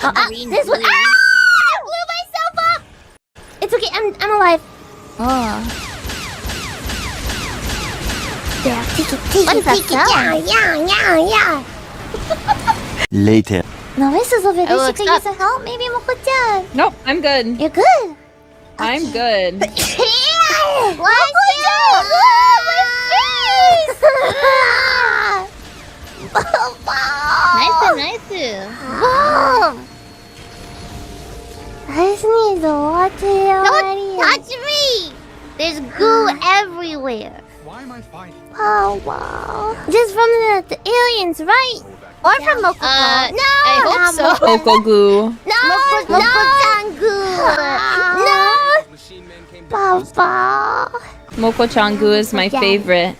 This one. Ah! I blew myself up. It's okay. I'm alive. Oh. Yeah, take it. Yeah. Later. Nerissa's over there. She Oh, could stop. use some help. Maybe Moco-chan. Nope, I'm good. You're good. I'm good. Moco-chan! Nice. I just need to watch it already. Don't touch me! There's goo everywhere. Why am I fighting? Oh, wow. Just from the aliens, right? Or from Mococo. No! I hope so. Moco goo. Moco-chan goo! No! Machine Man came back. Papa! Moco-chan goo is my favorite.